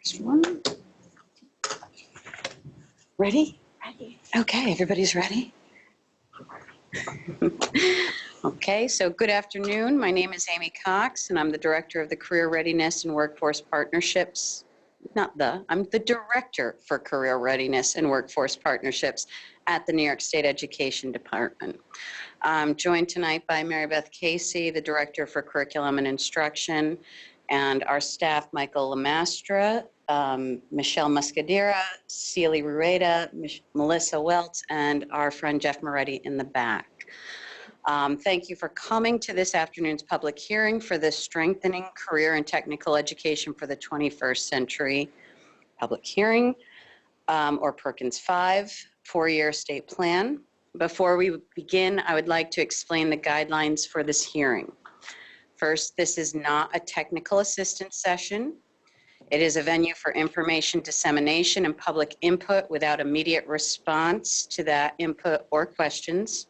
First one. Ready? Ready. Okay, everybody's ready? Okay, so good afternoon. My name is Amy Cox, and I'm the Director of the Career Readiness and Workforce Partnerships. I'm the Director for Career Readiness and Workforce Partnerships at the New York State Education Department. I'm joined tonight by Mary Beth Casey, the Director for Curriculum and Instruction, and our staff, Michael Lamastra, Michelle Muscadera, Celie Rueda, Melissa Welts, and our friend Jeff Moretti in the back. Thank you for coming to this afternoon's public hearing for the Strengthening Career and Technical Education for the 21st Century public hearing, or Perkins 5, four-year state plan. Before we begin, I would like to explain the guidelines for this hearing. First, this is not a technical assistance session. It is a venue for information dissemination and public input without immediate response to that input or questions.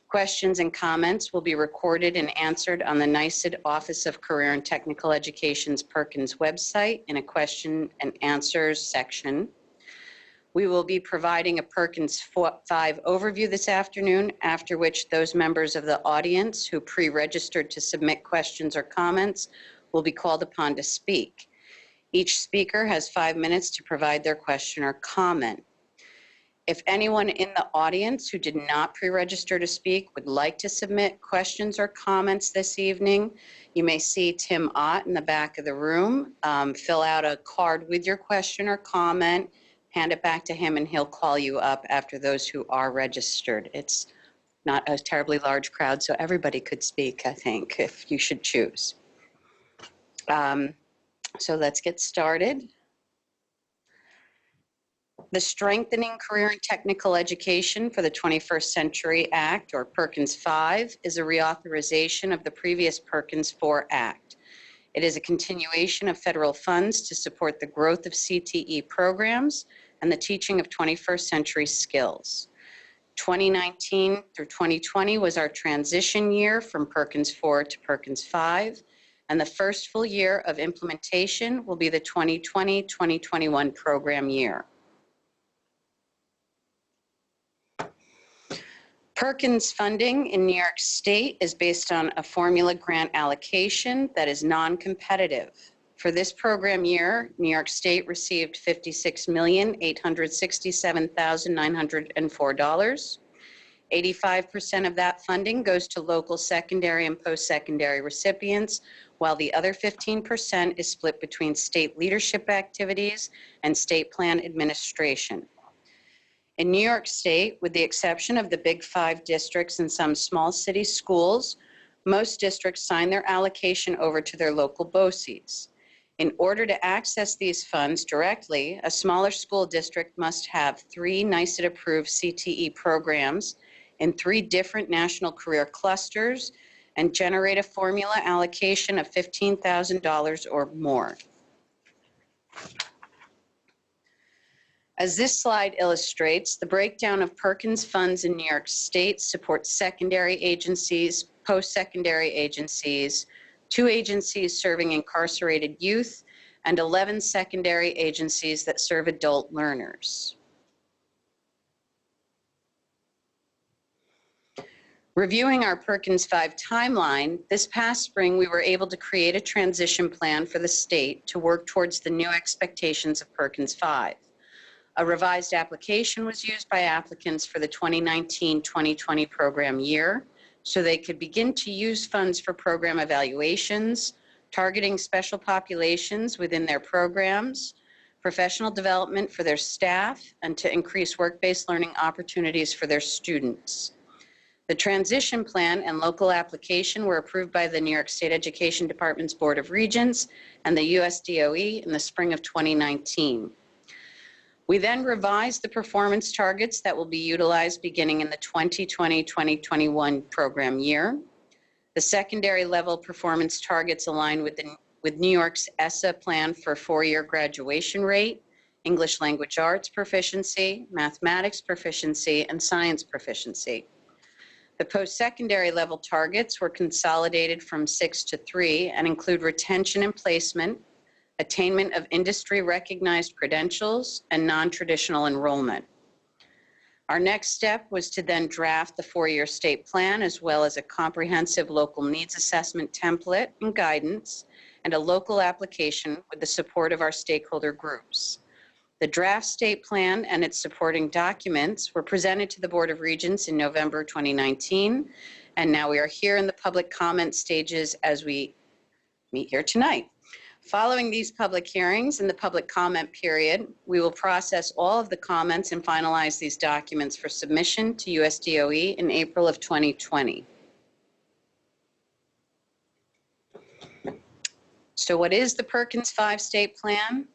Questions and comments will be recorded and answered on the NYSED Office of Career and Technical Education's Perkins website in a question and answers section. We will be providing a Perkins 5 overview this afternoon, after which those members of the audience who pre-registered to submit questions or comments will be called upon to speak. Each speaker has 5 minutes to provide their question or comment. If anyone in the audience who did not pre-register to speak would like to submit questions or comments this evening, you may see Tim Ott in the back of the room. Fill out a card with your question or comment, hand it back to him, and he'll call you up after those who are registered. It's not a terribly large crowd, so everybody could speak, I think, if you should choose. So let's get started. The Strengthening Career and Technical Education for the 21st Century Act, or Perkins 5, is a reauthorization of the previous Perkins 4 Act. It is a continuation of federal funds to support the growth of CTE programs and the teaching of 21st century skills. 2019 through 2020 was our transition year from Perkins 4 to Perkins 5, and the first full year of implementation will be the 2020-2021 program year. Perkins funding in New York State is based on a formula grant allocation that is non-competitive. For this program year, New York State received $56,867,904. 85% of that funding goes to local secondary and post-secondary recipients, while the other 15% is split between state leadership activities and state plan administration. In New York State, with the exception of the Big 5 districts and some small city schools, most districts sign their allocation over to their local BOCES. In order to access these funds directly, a smaller school district must have 3 NYSED-approved CTE programs in 3 different national career clusters and generate a formula allocation of $15,000 or more. As this slide illustrates, the breakdown of Perkins funds in New York State supports secondary agencies, post-secondary agencies, 2 agencies serving incarcerated youth, and 11 secondary agencies that serve adult learners. Reviewing our Perkins 5 timeline, this past spring we were able to create a transition plan for the state to work towards the new expectations of Perkins 5. A revised application was used by applicants for the 2019-2020 program year, so they could begin to use funds for program evaluations, targeting special populations within their programs, professional development for their staff, and to increase work-based learning opportunities for their students. The transition plan and local application were approved by the New York State Education Department's Board of Regents and the US DOE in the spring of 2019. We then revised the performance targets that will be utilized beginning in the 2020-2021 program year. The secondary level performance targets align with New York's ESSA plan for 4-year graduation rate, English language arts proficiency, mathematics proficiency, and science proficiency. The post-secondary level targets were consolidated from 6 to 3 and include retention and placement, attainment of industry-recognized credentials, and non-traditional enrollment. Our next step was to then draft the four-year state plan, as well as a comprehensive local needs assessment template and guidance, and a local application with the support of our stakeholder groups. The draft state plan and its supporting documents were presented to the Board of Regents in November 2019, and now we are here in the public comment stages as we meet here tonight. Following these public hearings and the public comment period, we will process all of the comments and finalize these documents for submission to USDOE in April of 2020. So what is the Perkins 5 state plan?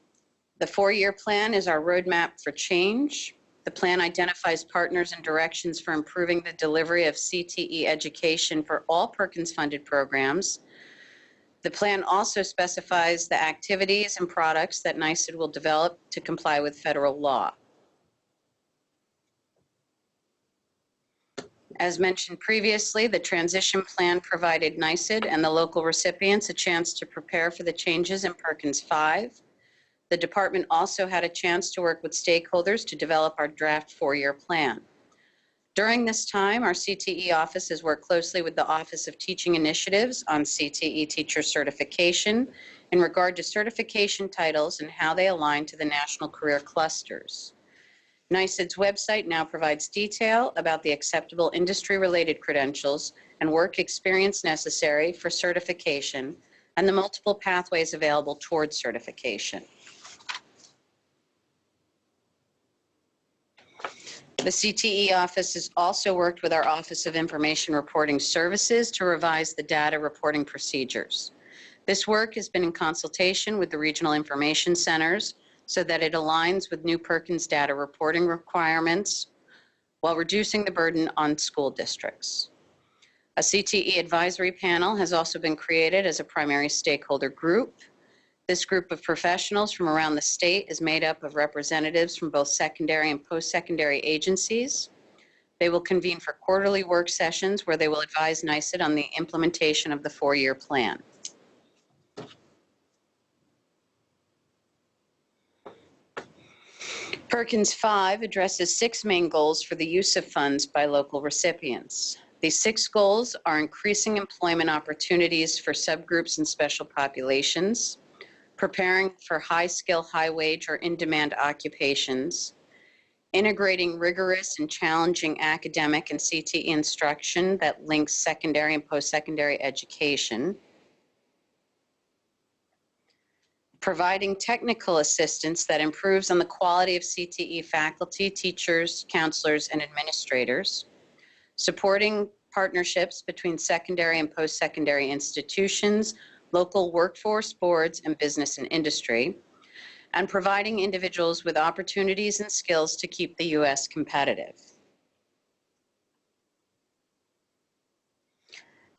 The four-year plan is our roadmap for change. The plan identifies partners and directions for improving the delivery of CTE education for all Perkins-funded programs. The plan also specifies the activities and products that NYSED will develop to comply with federal law. As mentioned previously, the transition plan provided NYSED and the local recipients a chance to prepare for the changes in Perkins 5. The department also had a chance to work with stakeholders to develop our draft four-year plan. During this time, our CTE office has worked closely with the Office of Teaching Initiatives on CTE teacher certification in regard to certification titles and how they align to the national career clusters. NYSED's website now provides detail about the acceptable industry-related credentials and work experience necessary for certification and the multiple pathways available towards certification. The CTE office has also worked with our Office of Information Reporting Services to revise the data reporting procedures. This work has been in consultation with the regional information centers so that it aligns with new Perkins data reporting requirements while reducing the burden on school districts. A CTE advisory panel has also been created as a primary stakeholder group. This group of professionals from around the state is made up of representatives from both secondary and post-secondary agencies. They will convene for quarterly work sessions where they will advise NYSED on the implementation of the four-year plan. Perkins 5 addresses 6 main goals for the use of funds by local recipients. These 6 goals are increasing employment opportunities for subgroups and special populations, preparing for high-skill, high-wage, or in-demand occupations, integrating rigorous and challenging academic and CTE instruction that links secondary and post-secondary education, providing technical assistance that improves on the quality of CTE faculty, teachers, counselors, and administrators, supporting partnerships between secondary and post-secondary institutions, local workforce boards, and business and industry, and providing individuals with opportunities and skills to keep the U.S. competitive.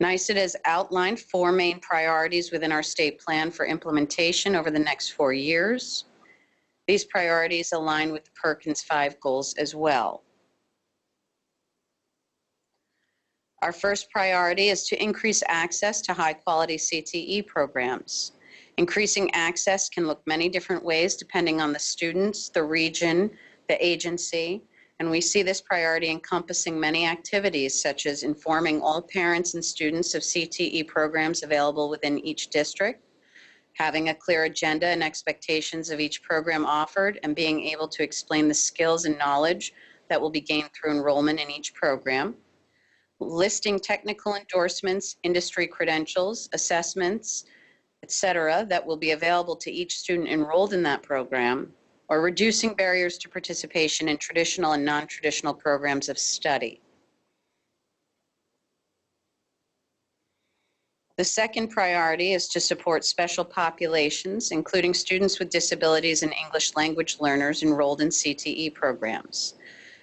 NYSED has outlined 4 main priorities within our state plan for implementation over the next 4 years. These priorities align with the Perkins 5 goals as well. Our first priority is to increase access to high-quality CTE programs. Increasing access can look many different ways depending on the students, the region, the agency, and we see this priority encompassing many activities such as informing all parents and students of CTE programs available within each district, having a clear agenda and expectations of each program offered, and being able to explain the skills and knowledge that will be gained through enrollment in each program, listing technical endorsements, industry credentials, assessments, etc., that will be available to each student enrolled in that program, or reducing barriers to participation in traditional and non-traditional programs of study. The second priority is to support special populations, including students with disabilities and English language learners enrolled in CTE programs.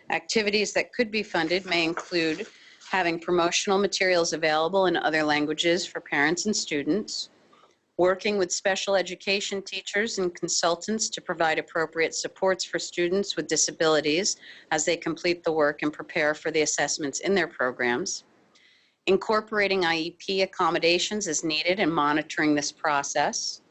Activities that could be funded may include having promotional materials available in other languages for parents and students, working with special education teachers and consultants to provide appropriate supports for students with disabilities as they complete the work and prepare for the assessments in their programs, incorporating IEP accommodations as needed and monitoring this process,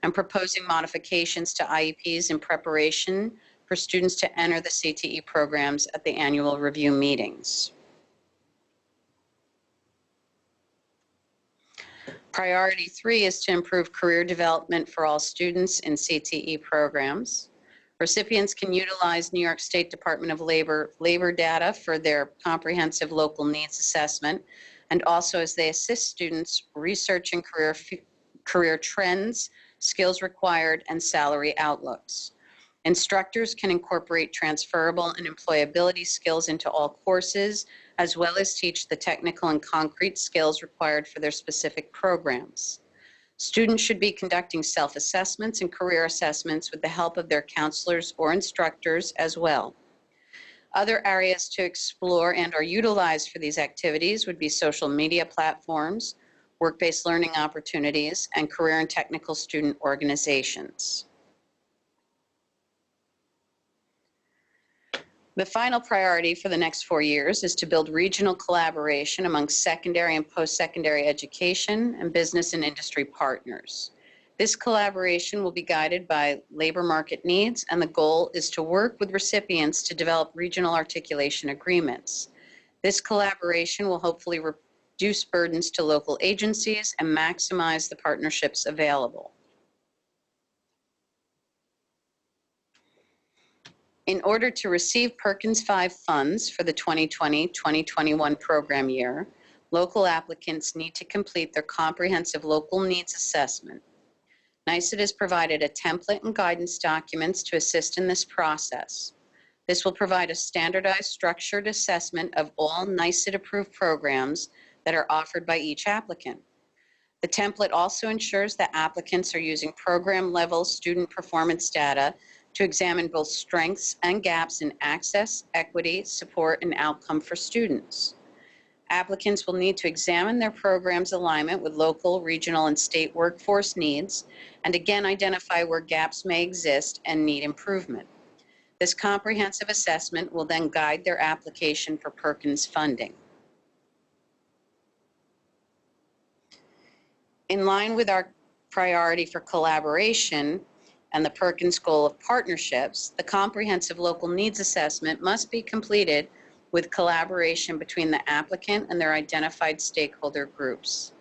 and proposing modifications to IEPs in preparation for students to enter the CTE programs at the annual review meetings. Priority 3 is to improve career development for all students in CTE programs. Recipients can utilize New York State Department of Labor data for their comprehensive local needs assessment, and also as they assist students researching career trends, skills required, and salary outlooks. Instructors can incorporate transferable and employability skills into all courses, as well as teach the technical and concrete skills required for their specific programs. Students should be conducting self-assessments and career assessments with the help of their counselors or instructors as well. Other areas to explore and or utilize for these activities would be social media platforms, work-based learning opportunities, and career and technical student organizations. The final priority for the next 4 years is to build regional collaboration among secondary and post-secondary education and business and industry partners. This collaboration will be guided by labor market needs, and the goal is to work with recipients to develop regional articulation agreements. This collaboration will hopefully reduce burdens to local agencies and maximize the partnerships available. In order to receive Perkins 5 funds for the 2020-2021 program year, local applicants need to complete their comprehensive local needs assessment. NYSED has provided a template and guidance documents to assist in this process. This will provide a standardized, structured assessment of all NYSED-approved programs that are offered by each applicant. The template also ensures that applicants are using program-level student performance data to examine both strengths and gaps in access, equity, support, and outcome for students. Applicants will need to examine their program's alignment with local, regional, and state workforce needs, and again identify where gaps may exist and need improvement. This comprehensive assessment will then guide their application for Perkins funding. In line with our priority for collaboration and the Perkins goal of partnerships, the comprehensive local needs assessment must be completed with collaboration between the applicant and their identified stakeholder groups.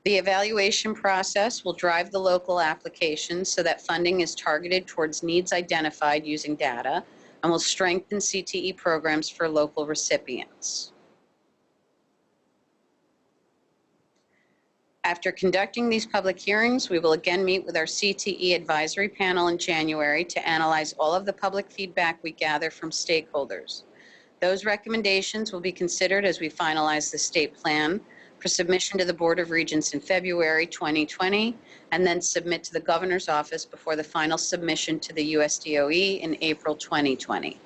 The evaluation process will drive the local application so that funding is targeted towards needs identified using data and will strengthen CTE programs for local recipients. After conducting these public hearings, we will again meet with our CTE advisory panel in January to analyze all of the public feedback we gather from stakeholders. Those recommendations will be considered as we finalize the state plan for submission to the Board of Regents in February 2020, and then submit to the Governor's Office before the final submission to the USDOE in April 2020.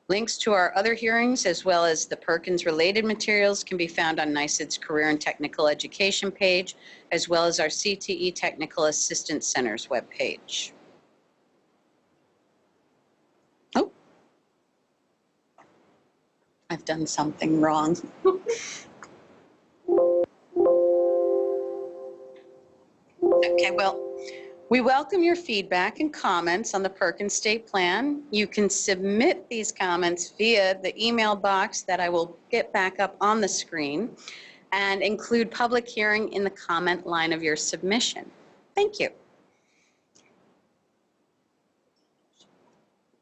Links to our other hearings, as well as the Perkins-related materials, can be found on NYSED's Career and Technical Education page, as well as our CTE Technical Assistance Center's webpage. Oh, I've done something wrong. Okay, well, we welcome your feedback and comments on the Perkins State Plan. You can submit these comments via the email box that I will get back up on the screen, and include public hearing in the comment line of your submission. Thank you.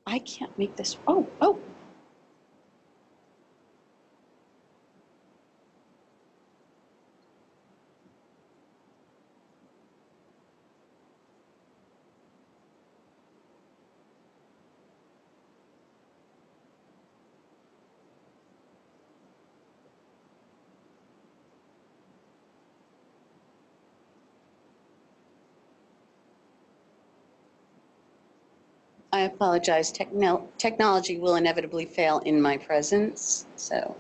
I can't make this. Oh. I apologize. Technology will inevitably fail in my presence, so.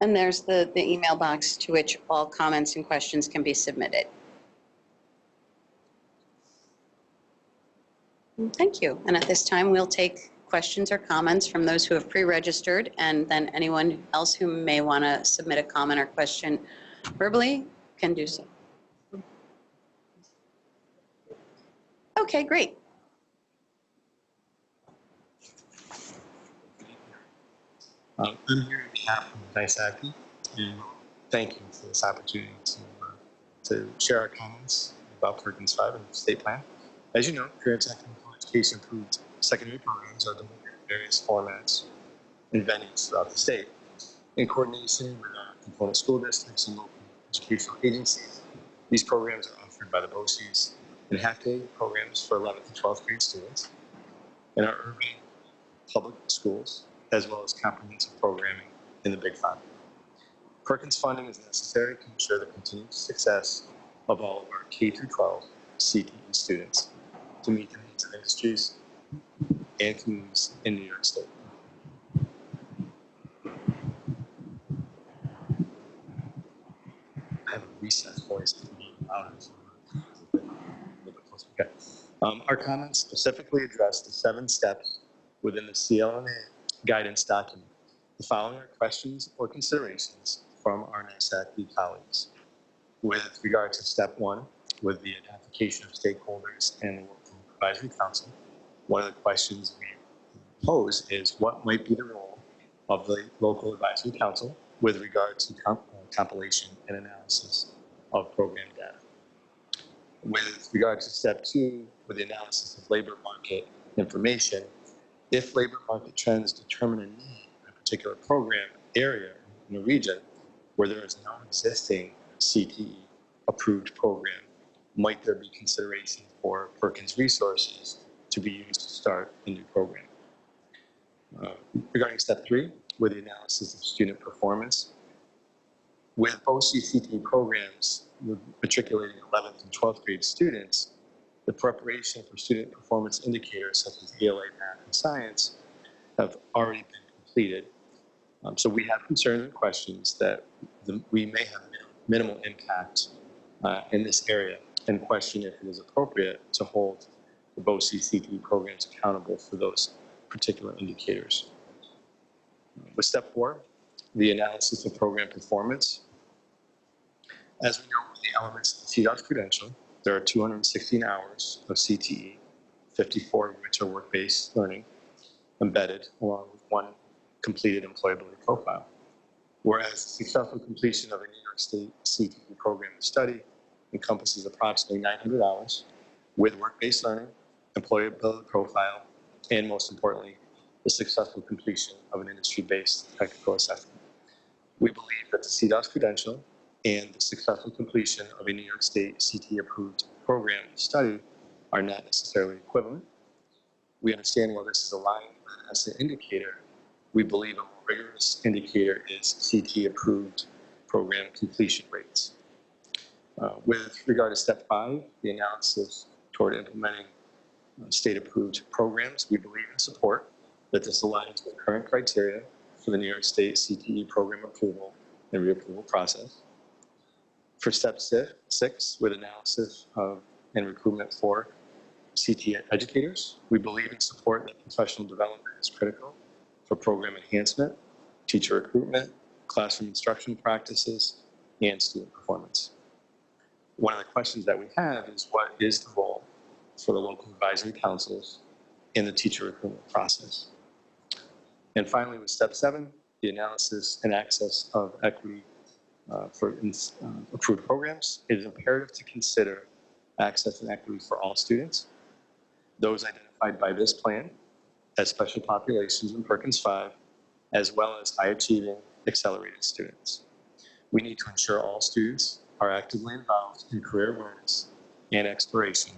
And there's the email box to which all comments and questions can be submitted. Thank you. And at this time, we'll take questions or comments from those who have pre-registered, and then anyone else who may want to submit a comment or question verbally can do so. Okay, great. I'm here on behalf of NICE and thank you for this opportunity to share our comments about Perkins 5 and the state plan. As you know, career technical education approved secondary programs are delivered in various formats and venues throughout the state. In coordination with our component school districts and local educational agencies, these programs are offered by the BOCES in half-day programs for 11th and 12th grade students in our urban public schools, as well as comprehensive programming in the Big Five. Perkins funding is necessary to ensure the continued success of all of our K-12 CTE students to meet the needs of industries and communities in New York State. I have a recessed voice to be louder. Okay. Our comments specifically address the 7 steps within the CLNA guidance document. The following are questions or considerations from our NICE colleagues. With regard to step 1, with the identification of stakeholders and the local advisory council, one of the questions we pose is what might be the role of the local advisory council with regard to compilation and analysis of program data. With regard to step 2, with the analysis of labor market information, if labor market trends determine a need in a particular program area in a region where there is no existing CTE approved program, might there be consideration for Perkins resources to be used to start a new program? Regarding step 3, with the analysis of student performance, with both CTE programs with matriculating 11th and 12th grade students, the preparation for student performance indicators such as ELA, math, and science have already been completed. So we have concerns and questions that we may have minimal impact in this area, and question if it is appropriate to hold the BOCES CTE programs accountable for those particular indicators. With step 4, the analysis of program performance. As we know, with the elements of the CDOS credential, there are 216 hours of CTE, 54 of which are work-based learning, embedded along with 1 completed employability profile. Whereas the successful completion of a New York State CTE program of study encompasses approximately 900 hours with work-based learning, employability profile, and most importantly, the successful completion of an industry-based technical assessment. We believe that the CDOS credential and the successful completion of a New York State CTE-approved program of study are not necessarily equivalent. We understand while this is aligned as an indicator, we believe a more rigorous indicator is CTE-approved program completion rates. With regard to step 5, the analysis toward implementing state-approved programs, we believe and support that this aligns with current criteria for the New York State CTE program approval and reapproval process. For step 6, with analysis of and recruitment for CTE educators, we believe and support that professional development is critical for program enhancement, teacher recruitment, classroom instruction practices, and student performance. One of the questions that we have is what is the role for the local advisory councils in the teacher recruitment process? And finally, with step 7, the analysis and access of equity for approved programs, it is imperative to consider access and equity for all students, those identified by this plan as special populations in Perkins 5, as well as high achieving accelerated students. We need to ensure all students are actively involved in career awareness and exploration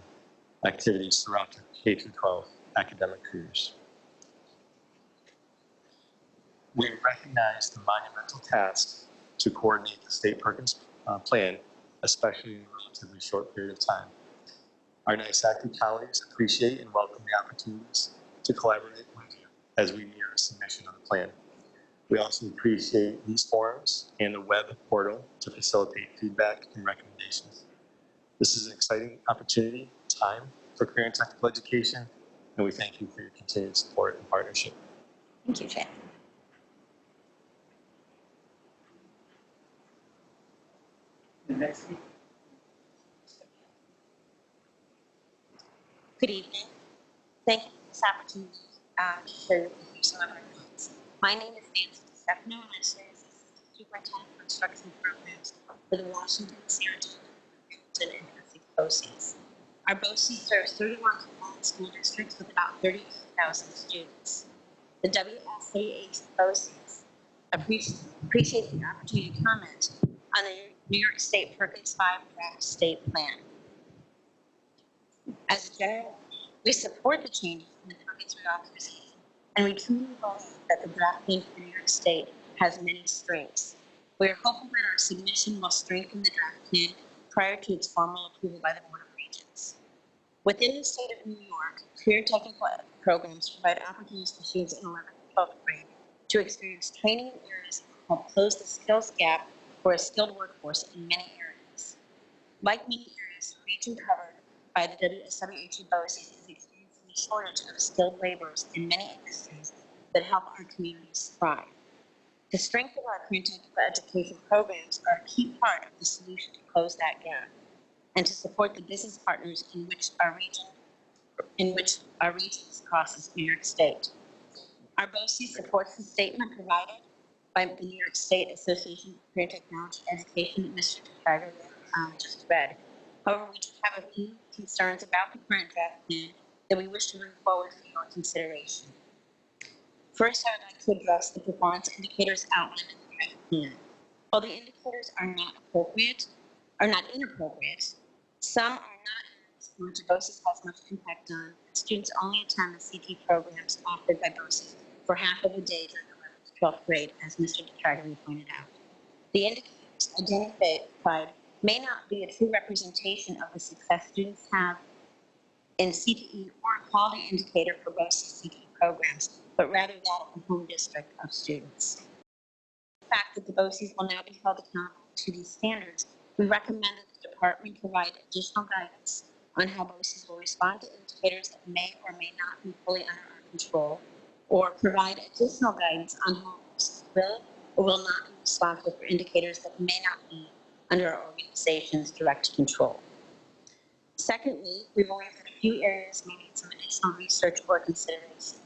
activities throughout their K-12 academic careers. We recognize the monumental task to coordinate the state Perkins plan, especially in a relatively short period of time. Our NICE colleagues appreciate and welcome the opportunities to collaborate with you as we near the submission of the plan. We also appreciate these forums and the web portal to facilitate feedback and recommendations. This is an exciting opportunity, time for career and technical education, and we thank you for your continued support and partnership. Thank you, Chad. Good evening. Thank you for this opportunity to share with you some of our thoughts. My name is Nancy DeStefano, and I serve as Assistant Superintendent for Instruction Programs for the Washington, Saratoga, Hamilton, and Essex BOCES. Our BOCES serves 31 compliant school districts with about 32,000 students. The WSAH BOCES appreciate the opportunity to comment on the New York State Perkins 5 draft state plan. As a general, we support the changes in the Perkins reauthorization, and we truly believe that the draft plan for New York State has many strengths. We are hopeful that our submission will strengthen the draft plan prior to its formal approval by the Board of Regents. Within the state of New York, career technical programs provide opportunities for students in 11th and 12th grade to experience training in areas that help close the skills gap for a skilled workforce in many areas. Like many areas, the region covered by the WSWHE BOCES is experiencing a shortage of skilled laborers in many industries that help our communities thrive. The strength of our career technical education programs are a key part of the solution to close that gap and to support the business partners in which our regions crosses New York State. Our BOCES supports the statement provided by the New York State Association of Career Technology Education that Mr. Tiger just read. However, we do have a few concerns about the current draft plan that we wish to bring forward for your consideration. First, I would like to address the performance indicators outlined in the draft plan. While the indicators are not inappropriate, some are not areas in which BOCES has much impact on. Students only attend the CT programs offered by BOCES for half of a day during 11th to 12th grade, as Mr. DeTragary pointed out. The indicators identified may not be a true representation of the success students have in CTE or a quality indicator for BOCES CTE programs, but rather that of the home district of students. The fact that the BOCES will now be held accountable to these standards, we recommend that the department provide additional guidance on how BOCES will respond to indicators that may or may not be fully under our control, or provide additional guidance on how BOCES will or will not be responsible for indicators that may not be under our organization's direct control. Secondly, we believe that a few areas may need some additional research or consideration.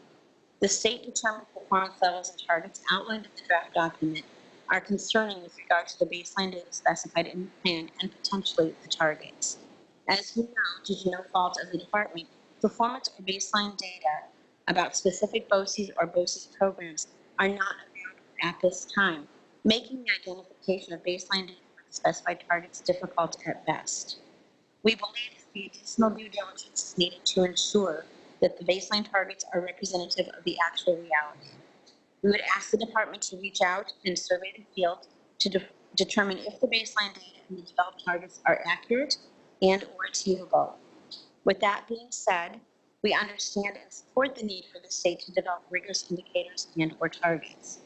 The state-determined performance levels and targets outlined in the draft document are concerning with regard to the baseline data specified in the plan and potentially the targets. As we know, due to no fault of the department, performance or baseline data about specific BOCES or BOCES programs are not available at this time, making the identification of baseline data for the specified targets difficult at best. We believe that the additional due diligence is needed to ensure that the baseline targets are representative of the actual reality. We would ask the department to reach out and survey the field to determine if the baseline data and the developed targets are accurate and or achievable. With that being said, we understand and support the need for the state to develop rigorous indicators and or targets.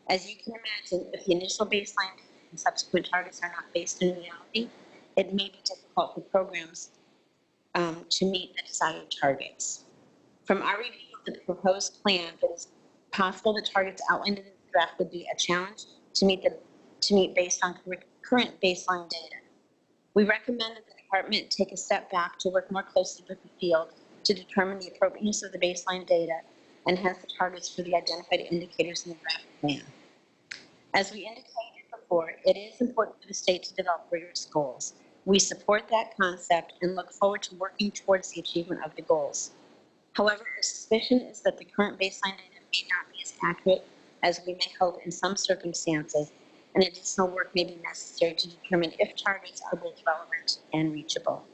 As you can imagine, if the initial baseline data and subsequent targets are not based in reality, it may be difficult for programs to meet the desired targets. From our review of the proposed plan, it is possible the targets outlined in the draft would be a challenge to meet based on current baseline data. We recommend that the department take a step back to work more closely with the field to determine the appropriateness of the baseline data and hence the targets for the identified indicators in the draft plan. As we indicated before, it is important for the state to develop rigorous goals. We support that concept and look forward to working towards the achievement of the goals. However, our suspicion is that the current baseline data may not be as accurate as we may hope in some circumstances, and additional work may be necessary to determine if targets are both relevant and reachable.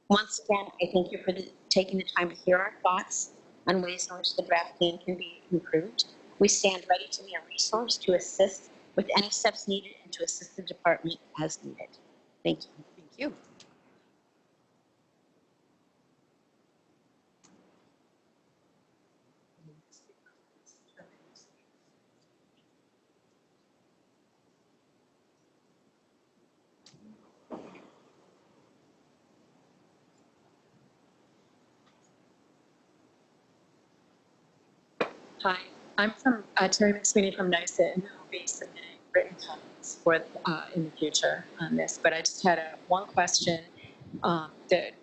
Once again, I thank you for taking the time to hear our thoughts on ways in which the draft plan can be improved. We stand ready to be a resource to assist with any steps needed and to assist the department as needed. Thank you. Thank you. Hi, I'm from Terry McSweeney from NYSA, and we'll be submitting written comments for in the future on this. But I just had one question that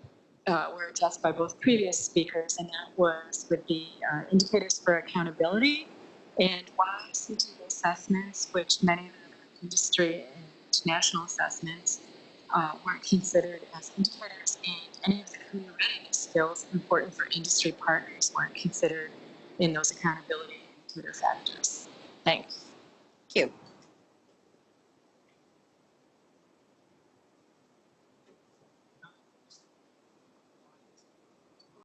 were addressed by both previous speakers, and that was with the indicators for accountability and why CTE assessments, which many of the industry and national assessments weren't considered as indicators, and any of the career readiness skills important for industry partners weren't considered in those accountability indicator factors. Thanks. Thank you.